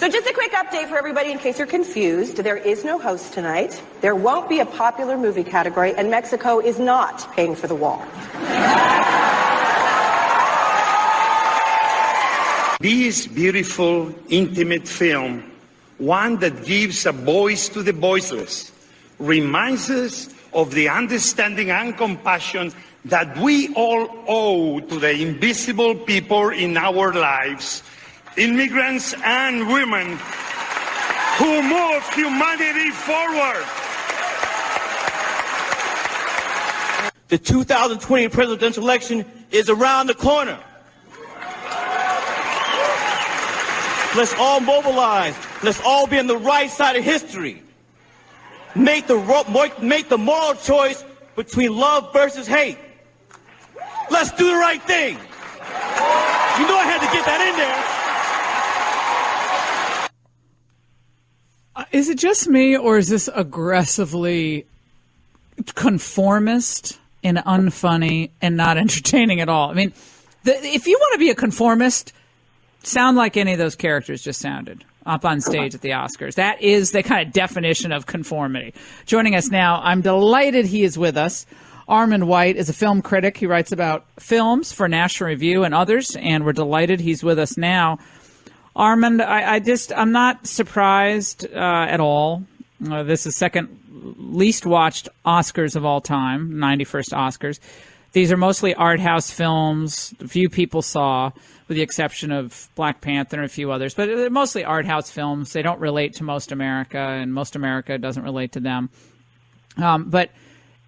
So just a quick update for everybody in case you're confused. There is no host tonight. There won't be a popular movie category, and Mexico is not paying for the wall. This beautiful, intimate film, one that gives a voice to the voiceless, reminds us of the understanding and compassion that we all owe to the invisible people in our lives, immigrants and women who move humanity forward. The 2020 presidential election is around the corner. Let's all mobilize. Let's all be on the right side of history. Make the moral choice between love versus hate. Let's do the right thing. You know I had to get that in there. Is it just me, or is this aggressively conformist and unfunny and not entertaining at all? I mean, if you want to be a conformist, sound like any of those characters just sounded up on stage at the Oscars. That is the kind of definition of conformity. Joining us now, I'm delighted he is with us. Armond White is a film critic. He writes about films for National Review and others, and we're delighted he's with us now. Armond, I'm not surprised at all. This is second least watched Oscars of all time, 91st Oscars. These are mostly art house films. A few people saw, with the exception of Black Panther and a few others. But they're mostly art house films. They don't relate to most America, and most America doesn't relate to them. But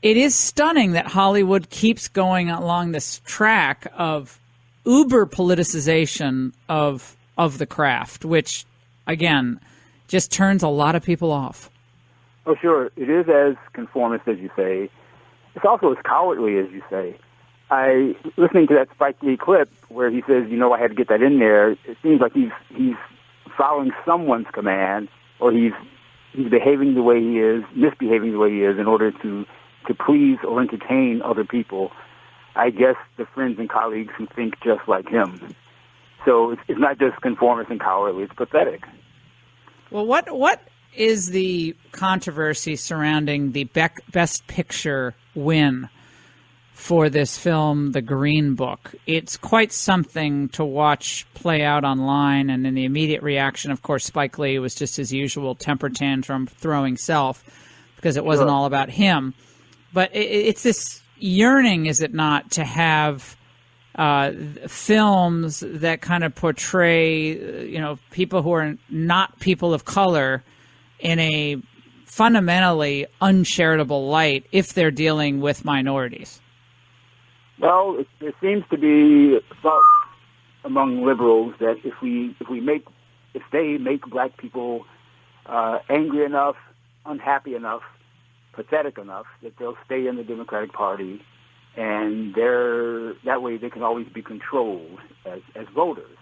it is stunning that Hollywood keeps going along this track of uber politicization of the craft, which, again, just turns a lot of people off. Oh, sure. It is as conformist as you say. It's also as cowardly as you say. Listening to that Spike Lee clip where he says, I had to get that in there, it seems like he's following someone's command, or he's behaving the way he is, misbehaving the way he is in order to please or entertain other people. I guess the friends and colleagues who think just like him. So it's not just conformist and cowardly, it's pathetic. Well, what is the controversy surrounding the Best Picture win for this film, The Green Book? It's quite something to watch play out online, and in the immediate reaction, of course, Spike Lee was just his usual temper tantrum throwing self because it wasn't all about him. But it's this yearning, is it not, to have films that kind of portray, people who are not people of color in a fundamentally uncharitable light if they're dealing with minorities. Well, there seems to be thought among liberals that if they make black people angry enough, unhappy enough, pathetic enough, that they'll stay in the Democratic Party, and that way they can always be controlled as voters.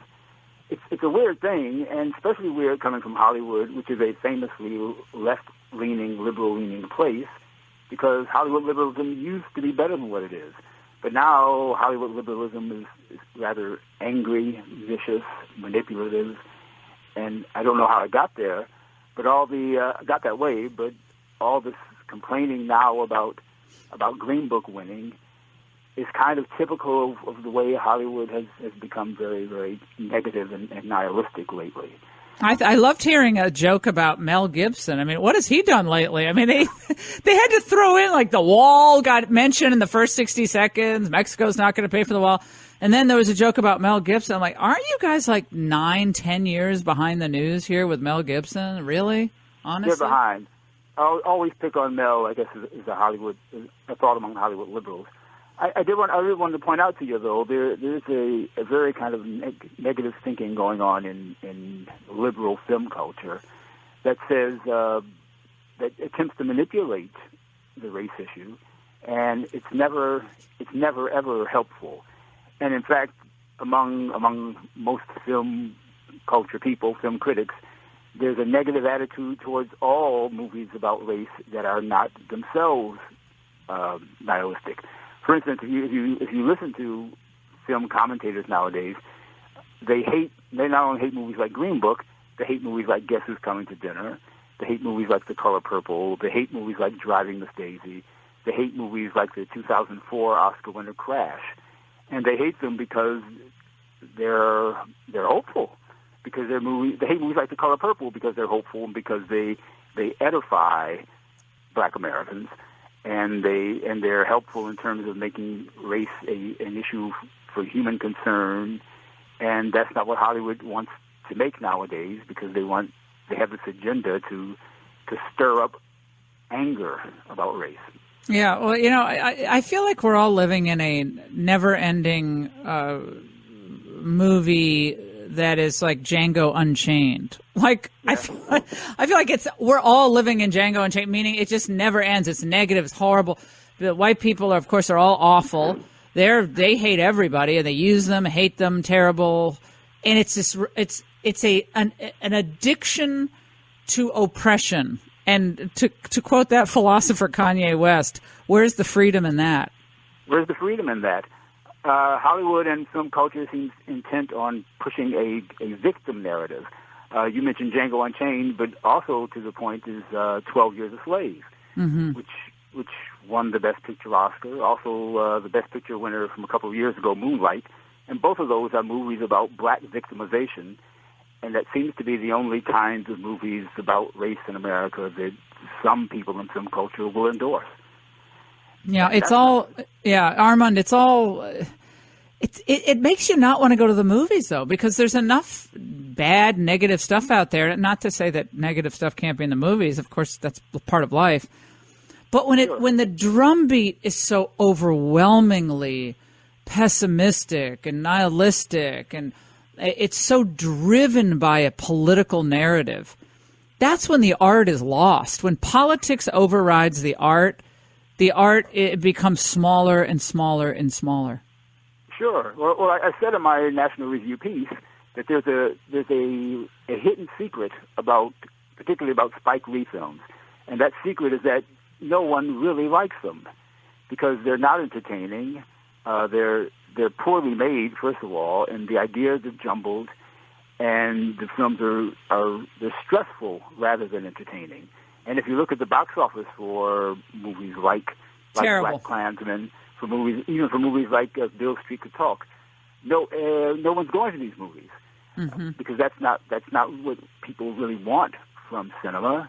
It's a weird thing, and especially weird coming from Hollywood, which is a famously left-leaning, liberal-leaning place, because Hollywood liberalism used to be better than what it is. But now Hollywood liberalism is rather angry, vicious, manipulative, and I don't know how it got there, but got that way. But all this complaining now about Green Book winning is kind of typical of the way Hollywood has become very, very negative and nihilistic lately. I loved hearing a joke about Mel Gibson. I mean, what has he done lately? I mean, they had to throw in, like, the wall got mentioned in the first 60 seconds. Mexico's not going to pay for the wall. And then there was a joke about Mel Gibson. I'm like, aren't you guys like 9-10 years behind the news here with Mel Gibson? Really? Honestly? They're behind. I'll always pick on Mel, I guess, is a thought among Hollywood liberals. I really wanted to point out to you, though, there's a very kind of negative thinking going on in liberal film culture that says that attempts to manipulate the race issue, and it's never ever helpful. And in fact, among most film culture people, film critics, there's a negative attitude towards all movies about race that are not themselves nihilistic. For instance, if you listen to film commentators nowadays, they not only hate movies like Green Book, They hate movies like Guess Who's Coming to Dinner. They hate movies like The Color Purple. They hate movies like Driving Miss Daisy. They hate movies like the 2004 Oscar winner Crash. And they hate them because they're hopeful. Because they hate movies like The Color Purple because they're hopeful and because they edify Black Americans, and they're helpful in terms of making race an issue for human concern. And that's not what Hollywood wants to make nowadays, because they have this agenda to stir up anger about race. Yeah, well, I feel like we're all living in a never-ending movie that is like Django Unchained. Like, yeah. I feel like we're all living in Django Unchained, meaning it just never ends. It's negative. It's horrible. The white people are, of course, are all awful. They hate everybody, and they use them, hate them, terrible. And it's this. It's an addiction to oppression. And to quote that philosopher Kanye West, where's the freedom in that? Where's the freedom in that? Hollywood and film culture seems intent on pushing a victim narrative. You mentioned Django Unchained, but also to the point is 12 Years a Slave, mm-hmm. which won the Best Picture Oscar. Also, the Best Picture winner from a couple of years ago, Moonlight. And both of those are movies about black victimization. And that seems to be the only kinds of movies about race in America that some people in film culture will endorse. Yeah, Armond, it makes you not want to go to the movies, though, because there's enough bad, negative stuff out there. Not to say that negative stuff can't be in the movies. Of course, that's part of life. But when the drumbeat is so overwhelmingly pessimistic and nihilistic, and it's so driven by a political narrative, that's when the art is lost. When politics overrides the art it becomes smaller and smaller and smaller. Sure. Well, I said in my National Review piece that there's a hidden secret particularly about Spike Lee films, and that secret is that no one really likes them because they're not entertaining. They're poorly made, first of all, and the ideas are jumbled, and the films they're stressful rather than entertaining. And if you look at the box office for movies like Black Klansman, even for movies like Bill Street Could Talk, no one's going to these movies because that's not what people really want from cinema.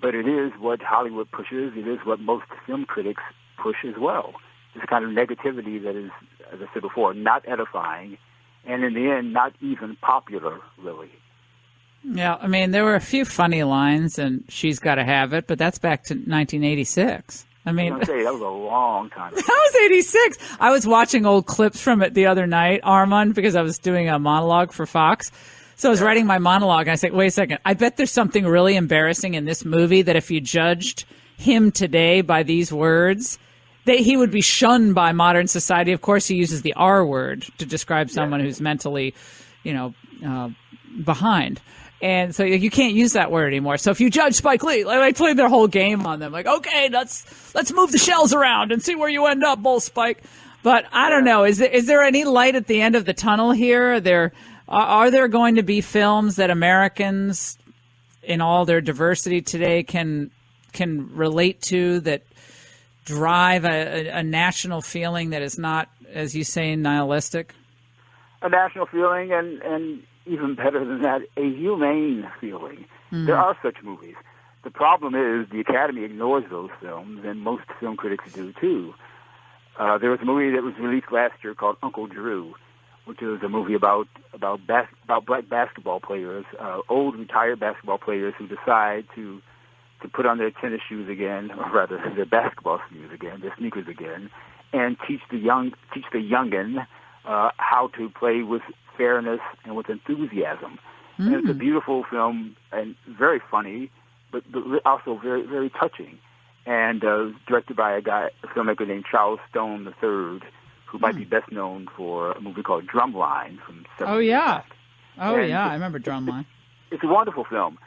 But it is what Hollywood pushes. It is what most film critics push as well. This kind of negativity that is, as I said before, not edifying, and in the end, not even popular, really. Yeah, I mean, there were a few funny lines, and She's Gotta Have It, but that's back to 1986. I mean, that was a long time ago. That was 86. I was watching old clips from it the other night, Armond, because I was doing a monologue for Fox. So I was writing my monologue, and I said, wait a second, I bet there's something really embarrassing in this movie that if you judged him today by these words, he would be shunned by modern society. Of course, he uses the R word to describe someone who's mentally, behind. And so you can't use that word anymore. So if you judge Spike Lee, I played their whole game on them. Like, okay, let's move the shells around and see where you end up, Bull Spike. But I don't know. Is there any light at the end of the tunnel here? Are there going to be films that Americans, in all their diversity today, can relate to, that drive a national feeling that is not, as you say, nihilistic? A national feeling, and even better than that, a humane feeling. There are such movies. The problem is the Academy ignores those films, and most film critics do too. There was a movie that was released last year called Uncle Drew, which is a movie about black basketball players, old retired basketball players who decide to put on their tennis shoes again, or rather their basketball shoes again, their sneakers again, and teach the youngin how to play with fairness and with enthusiasm. And it's a beautiful film and very funny, but also very, very touching. And directed by a filmmaker named Charles Stone III, who might be best known for a movie called Drumline from 70 Oh, yeah. back. I remember Drumline. It's a wonderful film.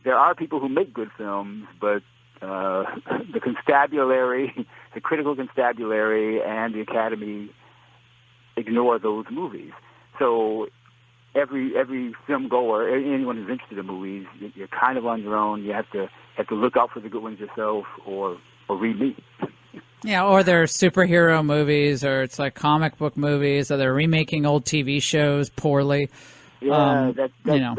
There are people who make good films, but the constabulary, the critical constabulary, and the Academy ignore those movies. So every film goer, anyone who's interested in movies, you're kind of on your own. You have to look out for the good ones yourself, or read me. Yeah, or they're superhero movies, or it's like comic book movies, or they're remaking old TV shows poorly. Yeah, that's not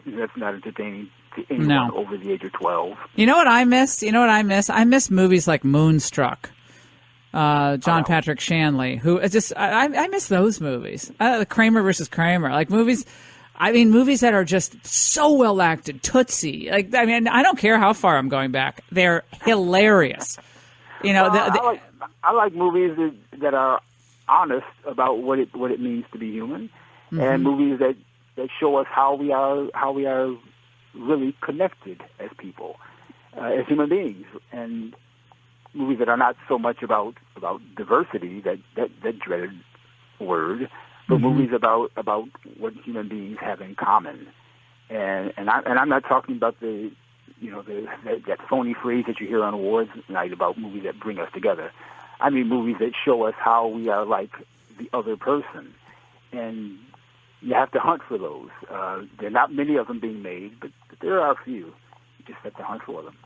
entertaining to anyone over the age of 12. You know what I miss? I miss movies like Moonstruck. John Patrick Shanley, who I miss those movies. Kramer versus Kramer, like movies. I mean, movies that are just so well acted. Tootsie, I don't care how far I'm going back; they're hilarious. I like movies that are honest about what it means to be human, and movies that show us how we are really connected as people, as human beings, and movies that are not so much about diversity, that dreaded word, but movies about what human beings have in common, and I'm not talking about that phony phrase that you hear on awards night about movies that bring us together. I mean movies that show us how we are like the other person, and you have to hunt for those. There are not many of them being made, but there are a few. You just have to hunt for them.